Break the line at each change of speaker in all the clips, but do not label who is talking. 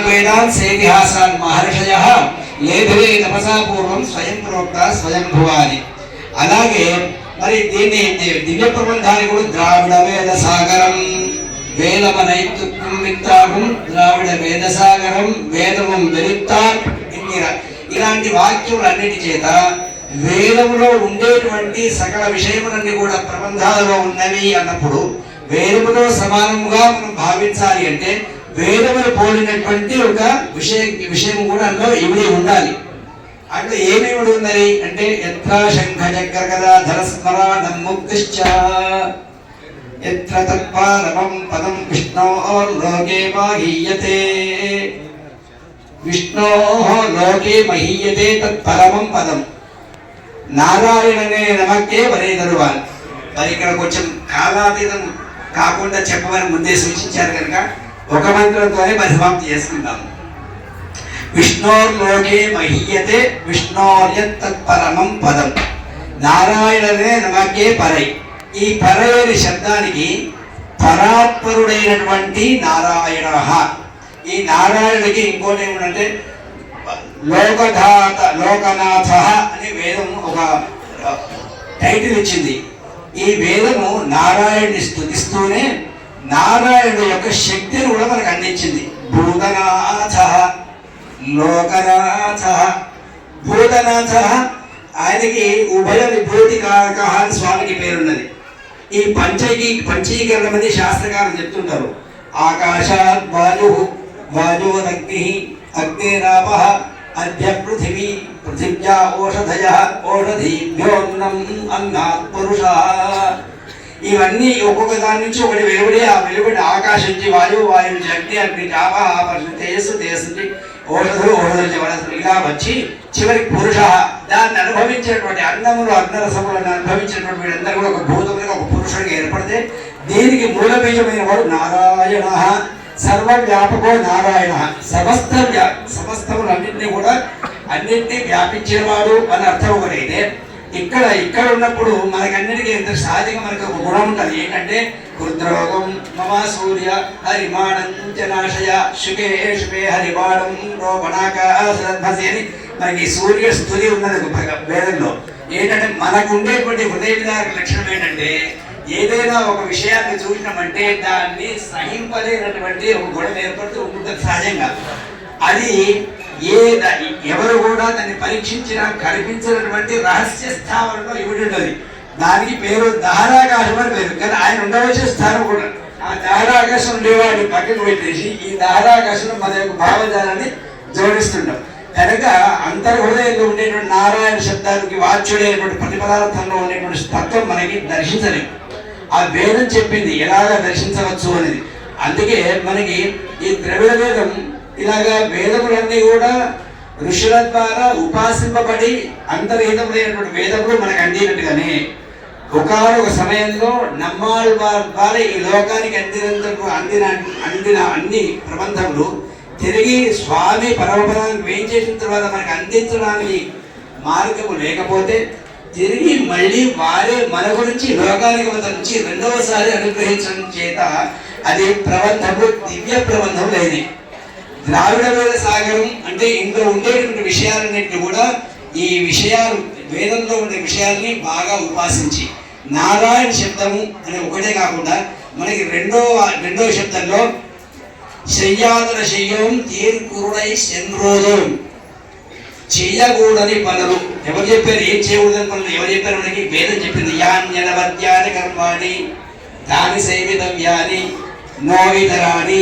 వేదాన్ సేతిహాసాన్ మహర్షయః లేభిరే తపసా పూర్వం స్వయం ప్రోక్త స్వయం భువాని. అలాగే మరి దీన్ని దివ్య ప్రబంధాన్ని కూడా ద్రావిడ వేద సాగరం వేదమనైత్తుం విత్తాగం ద్రావిడ వేద సాగరం వేదమం వెలుత్తాన్ ఇలాంటి వాక్యములన్నిటి చేత వేదములో ఉండేటువంటి సకల విషయములన్నీ కూడా ప్రబంధాలలో ఉన్నవి అన్నప్పుడు వేదములో సమానముగా మనం భావించాలి అంటే వేదములు పోలినటువంటి ఒక విషయం కూడా అందులో ఇవిడి ఉండాలి. అంటే ఏమేమిడి ఉన్నది అంటే యత్ర శంఖ చక్ర గదాధర స్మరాణం ముక్తిశ్చ యత్ర తత్పరమం పదం విష్ణోర్లోకే మహీయతే విష్ణోర్లోకే మహీయతే తత్పరమం పదం నారాయణనే నమకే వరే తరువాల్. మరి ఇక్కడ కొంచెం కాలాతీతం కాకుండా చెప్పమని ముందే సూచించారు కనుక ఒక మంత్రంతోనే పరిసమాప్తి చేసుకుందాం. విష్ణోర్లోకే మహీయతే విష్ణోర్యత్ తత్పరమం పదం నారాయణనే నమకే పరై. ఈ పరై అనే శబ్దానికి పరాత్పరుడైనటువంటి నారాయణ. ఈ నారాయణుడికి ఇంకోటి ఏమిటంటే లోకనాథ అనే వేదం ఒక టైటిల్ ఇచ్చింది. ఈ వేదము నారాయణుని స్తుతిస్తూనే నారాయణుడి యొక్క శక్తిని కూడా మనకు అందించింది. భూతనాథ లోకనాథ భూతనాథ ఆయనకి ఉభయ విభూతి కారక అని స్వామికి పేరున్నది. ఈ పంచీకరణ మంది శాస్త్రకారులు చెప్తుంటారు. ఆకాశాత్ వాయు వాయోరగ్ని అగ్నిరాప అద్య పృథివీ పృథివ్యా ఓషధయ ఓషధీభ్యోన్నం అన్నాత్ పురుష. ఇవన్నీ ఒక్కొక్క దాని నుంచి ఒకటి వెలువడి ఆ వెలువడి ఆకాశం నుంచి వాయువు నుంచి అగ్ని అగ్ని ఆప తేజస్సు తేజస్సు నుంచి ఓషధులు ఓషధులు వనస్సులు ఇలా వచ్చి చివరికి పురుష దాన్ని అనుభవించేటువంటి అన్నములు అన్నరసములను అనుభవించేటువంటి వీళ్ళందరూ కూడా ఒక భూతములుగా ఒక పురుషుడిగా ఏర్పడితే దీనికి మూలబీజమైన వాడు నారాయణ. సర్వవ్యాపకో నారాయణ. సమస్తములన్నింటినీ కూడా అన్నింటినీ వ్యాపించేవాడు అని అర్థం ఒకటైతే ఇక్కడ ఉన్నప్పుడు మనకన్నిటికీ ఎంత సహజంగా మనకు ఒక గుణం ఉంటుంది. ఏంటంటే రుద్రోగం మమ సూర్య హరిమాణంచనాశయ శుకే శుకే హరిబాణం రోపణాకాశద్భసి అని మనకి సూర్య స్తుతి ఉన్నది వేదంలో. ఏంటంటే మనకు ఉండేటువంటి హృదయ విధాన లక్షణం ఏంటంటే ఏదైనా ఒక విషయాన్ని చూసినామంటే దాన్ని సహింపలేనటువంటి ఒక గుణం ఏర్పడుతూ ఉంటుంది సహజంగా. అది ఎవరు కూడా దాన్ని పరీక్షించినా కనిపించినటువంటి రహస్య స్థావరంలో ఇవిడి ఉంటుంది. దానికి పేరు దహరాకాశం అని పేరు. కానీ ఆయన ఉండవలసిన స్థానం కూడా ఆ దహరాకాశం ఉండేవాడిని పక్కకు పెట్టేసి ఈ దహరాకాశంలో మన యొక్క భావజాలాన్ని జోడిస్తుంటాం. కనుక అంతర్హృదయంలో ఉండేటువంటి నారాయణ శబ్దానికి వాచ్యుడైనటువంటి ప్రతిపదార్థంలో ఉండేటువంటి తత్వం మనకి దర్శించలేము. ఆ వేదం చెప్పింది ఎలాగా దర్శించవచ్చు అనేది. అందుకే మనకి ఈ ద్రవిడ వేదం ఇలాగా వేదములన్నీ కూడా ఋషుల ద్వారా ఉపాసింపబడి అంతర్హితములైనటువంటి వేదములు మనకు అందినట్టుగానే ఒకనొక సమయంలో నమ్మాళ్ళ ద్వారా ఈ లోకానికి అందిన అన్ని ప్రబంధములు తిరిగి స్వామి పరమపదానికి వేం చేసిన తర్వాత మనకు అందించడానికి మార్గము లేకపోతే తిరిగి మళ్ళీ వారే మన గురించి లోకానికి నుంచి రెండవసారి అనుగ్రహించడం చేత అది ప్రబంధములు దివ్య ప్రబంధములు అయినాయి. ద్రావిడ వేద సాగరం అంటే ఇందులో ఉండేటువంటి విషయాలన్నింటినీ కూడా ఈ విషయాలు వేదంలో ఉండే విషయాల్ని బాగా ఉపాసించి నారాయణ శబ్దము అనే ఒకటే కాకుండా మనకి రెండో శబ్దంలో శయ్యాదర శయ్యం తీర్కురుడై శంరోధం చెయ్యకూడని పనులు ఎవరు చెప్పారు? ఏం చేయకూడదని పనులు ఎవరు చెప్పారు? మనకి వేదం చెప్పింది. యాన్యనవద్యాని కర్మాణి తాని సేవితవ్యాని నో ఇతరాని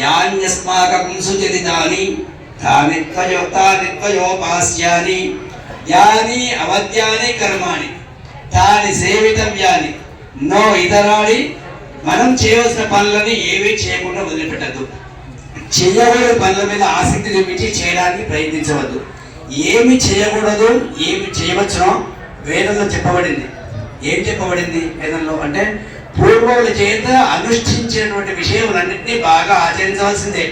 యాన్యస్మాకం సుచరితాని తాని త్వయోపాస్యాని యాని అవద్యాని కర్మాణి తాని సేవితవ్యాని నో ఇతరాని. మనం చేయవలసిన పనులని ఏవి చేయకుండా వదిలిపెట్టద్దు. చేయకూడని పనుల మీద ఆసక్తి చూపించి చేయడానికి ప్రయత్నించవద్దు. ఏమి చేయకూడదు ఏమి చేయవచ్చునో వేదంలో చెప్పబడింది. ఏం చెప్పబడింది వేదంలో అంటే పూర్వముల చేత అనుష్ఠించినటువంటి విషయములన్నింటినీ బాగా ఆచరించవలసిందే.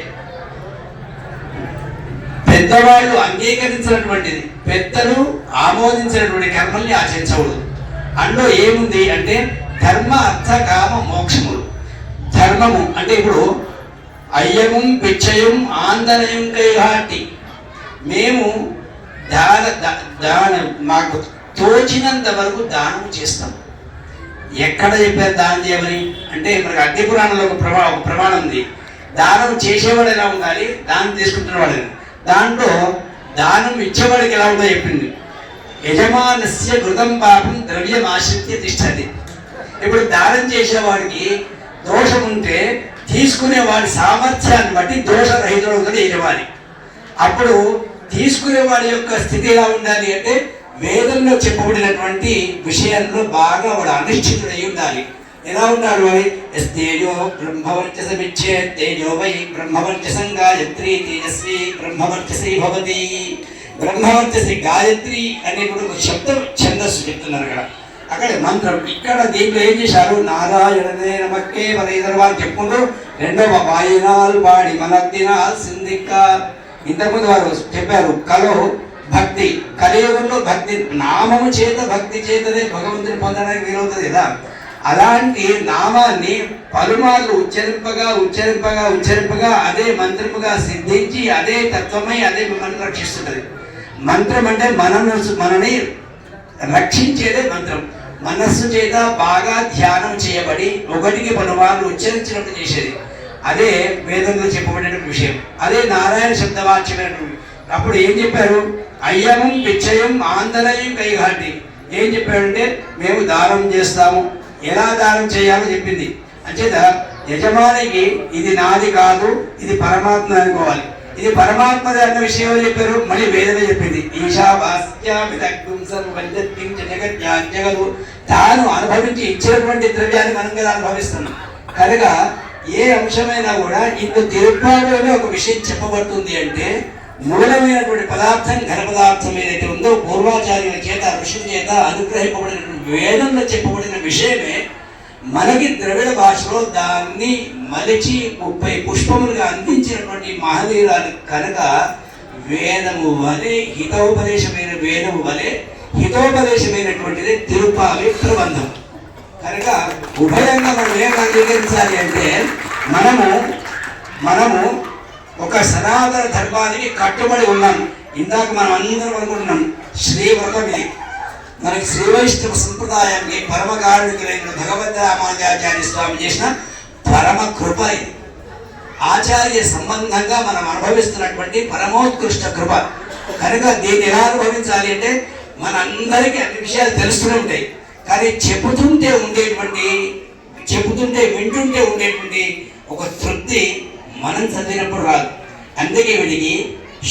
పెద్దవాళ్ళు అంగీకరించినటువంటిది పెద్దలు ఆమోదించినటువంటి కర్మల్ని ఆచరించకూడదు. అందులో ఏముంది అంటే ధర్మ అర్థ కామ మోక్షములు. ధర్మము అంటే ఇప్పుడు అయ్యముం పిచ్చయం ఆందనయం కైహాటి. మేము దాన మాకు తోచినంత వరకు దానం చేస్తాం. ఎక్కడ చెప్పారు దానం చేయమని అంటే మనకి అగ్ని పురాణంలో ఒక ప్రమాణం ఉంది. దానం చేసేవాడు ఎలా ఉండాలి, దానం తీసుకుంటున్నవాడు. దాంట్లో దానం ఇచ్చేవాడికి ఎలా ఉందో చెప్పింది. యజమానస్య కృతం పాపం ద్రవ్యం ఆశ్రిత్య తిష్టది. ఇప్పుడు దానం చేసేవాడికి దోషం ఉంటే తీసుకునేవాడి సామర్థ్యాన్ని బట్టి దోషరహితుడు అవుతుంది యజమాని. అప్పుడు తీసుకునేవాడి యొక్క స్థితి ఎలా ఉండాలి అంటే వేదంలో చెప్పబడినటువంటి విషయంలో బాగా వాడు అనిశ్చితుడై ఉండాలి. ఎలా ఉన్నాడు అని తేజో బ్రహ్మవర్చసమిచ్చే తేజో వై బ్రహ్మవర్చసం గాయత్రి తేజస్వి బ్రహ్మవర్చసి భవతి. బ్రహ్మవర్చసి గాయత్రి అనేటువంటి ఒక శబ్దం ఛందస్సు చెప్తున్నారు అక్కడ. అక్కడ మంత్రం. ఇక్కడ దీంట్లో ఏం చేశారు, నారాయణనే నమక్కే మన ఇద్దరు వాళ్ళు చెప్పుకుంటూ రెండవ వాయినాలు వాడి మనద్దినాల్ సింధిక్క. ఇంతకుముందు వారు చెప్పారు కలో భక్తి, కలియుగంలో భక్తి నామము చేత భక్తి చేతనే భగవంతుని పొందడానికి వీలవుతుంది కదా. అలాంటి నామాన్ని పలుమార్లు ఉచ్చరింపగా ఉచ్చరింపగా ఉచ్చరింపగా అదే మంత్రముగా సిద్ధించి అదే తత్వమై అదే మిమ్మల్ని రక్షిస్తున్నది. మంత్రం అంటే మనని రక్షించేదే మంత్రం. మనస్సు చేత బాగా ధ్యానం చేయబడి ఒకటికి పలుమార్లు ఉచ్చరించినట్టు చేసేది. అదే వేదంలో చెప్పబడిన విషయం. అదే నారాయణ శబ్దవాచ్యమైనటువంటి. అప్పుడు ఏం చెప్పారు, అయ్యమం పిచ్చయం ఆందనయం కైఘాటి. ఏం చెప్పాడంటే మేము దానం చేస్తాము, ఎలా దానం చేయాలో చెప్పింది. అంచేత యజమానికి ఇది నాది కాదు, ఇది పరమాత్మ అనుకోవాలి. ఇది పరమాత్మది అన్న విషయం చెప్పారు. మళ్ళీ వేదమే చెప్పింది జగదు. తాను అనుభవించి ఇచ్చినటువంటి ద్రవ్యాన్ని మనం కదా అనుభవిస్తున్నాం. కనుక ఏ అంశమైనా కూడా ఇందు తిరుపాడులోనే ఒక విషయం చెప్పబడుతుంది అంటే మూలమైనటువంటి పదార్థం ఘన పదార్థం ఏదైతే ఉందో పూర్వాచార్యుల చేత ఋషుల చేత అనుగ్రహింపబడినటువంటి వేదంలో చెప్పబడిన విషయమే మనకి ద్రవిడ భాషలో దాన్ని మలిచి 30 పుష్పములుగా అందించినటువంటి మహనీయురాలు. కనుక వేదము వలె హితోపదేశమైన వేదము వలె హితోపదేశమైనటువంటిది తిరుపావి ప్రబంధం. కనుక ఉభయంగా మనం ఏం అంగీకరించాలి అంటే మనము ఒక సనాతన ధర్మానికి కట్టుబడి ఉన్నాం. ఇందాక మనం అందరం అనుకుంటున్నాం శ్రీవ్రతం. ఇది మనకి శ్రీ వైష్ణవ సంప్రదాయానికి పరమకారుణికులైన భగవద్ రామానుజాచార్య స్వామి చేసిన పరమ కృప. ఇది ఆచార్య సంబంధంగా మనం అనుభవిస్తున్నటువంటి పరమోత్కృష్ట కృప. కనుక దీన్ని ఎలా అనుభవించాలి అంటే మనందరికీ అన్ని విషయాలు తెలుస్తూనే ఉంటాయి. కానీ చెబుతుంటే వింటుంటే ఉండేటువంటి ఒక తృప్తి మనం చదివినప్పుడు రాదు. అందుకే వీడికి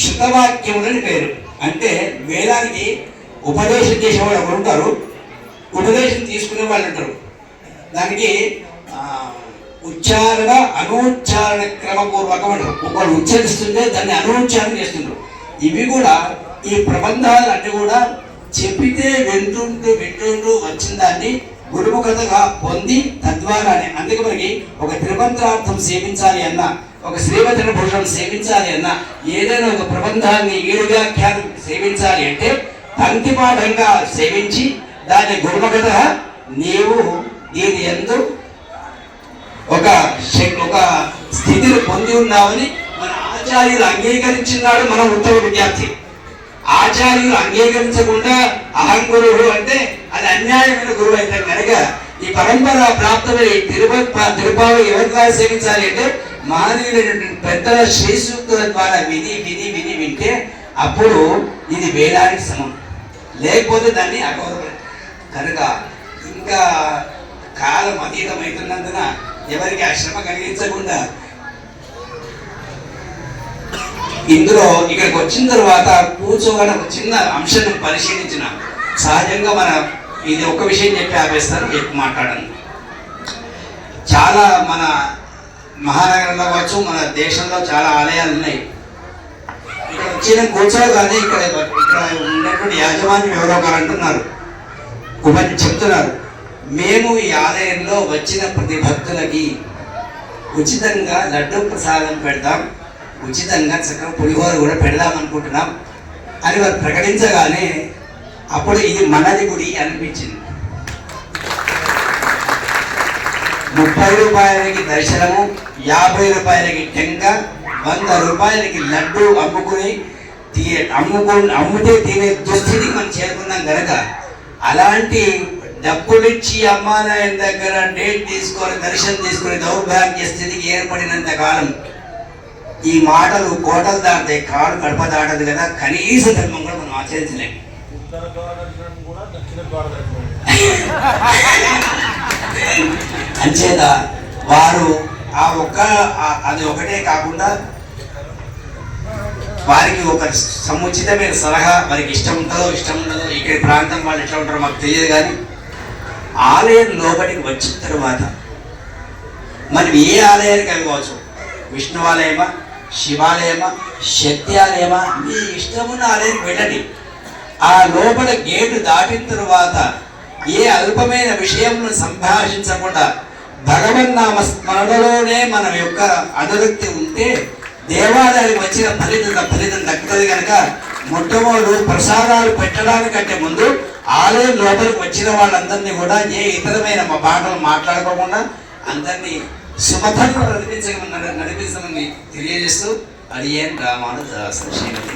శృతవాక్యములని పేరు. అంటే వేదానికి ఉపదేశం చేసేవాళ్ళు ఒకరు ఉంటారు, ఉపదేశం తీసుకునే వాళ్ళు ఉంటారు. దానికి ఉచ్చారణ అనూచ్చారణ క్రమపూర్వకం అంటారు. ఒకరు ఉచ్చరిస్తుంటే దాన్ని అనూచ్చారణ చేస్తుంటారు. ఇవి కూడా ఈ ప్రబంధాలు అన్నీ కూడా చెప్పితే వింటుంటూ వచ్చిన దాన్ని గురుముఖతగా పొంది తద్వారానే. అందుకే మనకి ఒక త్రిమంత్రార్థం సేవించాలి అన్నా, ఒక శ్రీవచన భూషణం సేవించాలి అన్నా, ఏదైనా ఒక ప్రబంధాన్ని ఈడు వ్యాఖ్యానం సేవించాలి అంటే పంక్తిపాఠంగా సేవించి దాన్ని గురుముఖత నీవు దీని యందు ఒక స్థితిని పొంది ఉన్నావని మన ఆచార్యులు అంగీకరించినాడు. మన ఉత్తమ విద్యార్థి ఆచార్యులు అంగీకరించకుండా అహం గురువు అంటే అది అన్యాయమైన గురువు అయితే కనుక ఈ పరంపర ప్రాప్తమైన తిరుపావి ఎవరిగా సేవించాలి అంటే మానవులైనటువంటి పెద్దల శ్రీ సూక్తుల ద్వారా వింటే అప్పుడు ఇది వేదానికి సమం. లేకపోతే దాన్ని అగౌరవం. కనుక ఇంకా కాలం అతీతమవుతున్నందున ఎవరికి ఆ శ్రమ కలిగించకుండా ఇందులో ఇక్కడికి వచ్చిన తర్వాత కూర్చోగానే ఒక చిన్న అంశాన్ని పరిశీలించిన సహజంగా ఇది ఒక విషయం చెప్పి ఆపేస్తాను, ఎక్కువ మాట్లాడను. చాలా మన మహానగరంలో కావచ్చు, మన దేశంలో చాలా ఆలయాలు ఉన్నాయి. ఇక్కడ వచ్చిన కూర్చోగానే ఇక్కడ ఉన్నటువంటి యాజమాన్యం ఎవరో ఒకరు అంటున్నారు, చెప్తున్నారు, మేము ఈ ఆలయంలో వచ్చిన ప్రతి భక్తులకి ఉచితంగా లడ్డూ ప్రసాదం పెడతాం, ఉచితంగా చక్కగా పులిహోర కూడా పెడదాం అనుకుంటున్నాం అని వారు ప్రకటించగానే అప్పుడు ఇది మనది గుడి అనిపించింది. 30 రూపాయలకి దర్శనము, 50 రూపాయలకి టెంక, 100 రూపాయలకి లడ్డు అమ్ముతే తినే దుస్థితికి మనం చేరుకున్నాం కనుక అలాంటి డబ్బులిచ్చి అమ్మానాయన దగ్గర డేట్ తీసుకొని దర్శనం తీసుకుని దౌర్భాగ్య స్థితికి ఏర్పడినంత కాలం ఈ మాటలు కోటలు దాటితే కాడు గడప దాటదు కదా, కనీస ధర్మం కూడా మనం ఆచరించలేము. అంచేత వారు అది ఒకటే కాకుండా వారికి ఒక సముచితమైన సలహా, వారికి ఇష్టం ఉండదో ఇక్కడ ప్రాంతం వాళ్ళు ఎట్లా ఉంటారో మాకు తెలియదు, కానీ ఆలయం లోపలికి వచ్చిన తర్వాత మనం ఏ ఆలయానికి వెళ్ళవచ్చు, విష్ణువాలయమా, శివాలయమా, శక్తి ఆలయమా, మీ ఇష్టమున్న ఆలయానికి వెళ్ళండి. ఆ లోపల గేటు దాటిన తరువాత ఏ అల్పమైన విషయంలో సంభాషించకుండా భగవన్నామ స్మరణలోనే మన యొక్క అనురక్తి ఉంటే దేవాలయానికి వచ్చిన ఫలితం దక్కుతుంది కనుక మొట్టమొదటి ప్రసాదాలు పెట్టడానికంటే ముందు ఆలయం లోపలికి వచ్చిన వాళ్ళందరినీ కూడా ఏ ఇతరమైన మాటలు మాట్లాడుకోకుండా అందరినీ సుమధంగా నడిపించమని తెలియజేస్తూ అడియన్ రామానుజ శ్రీమతి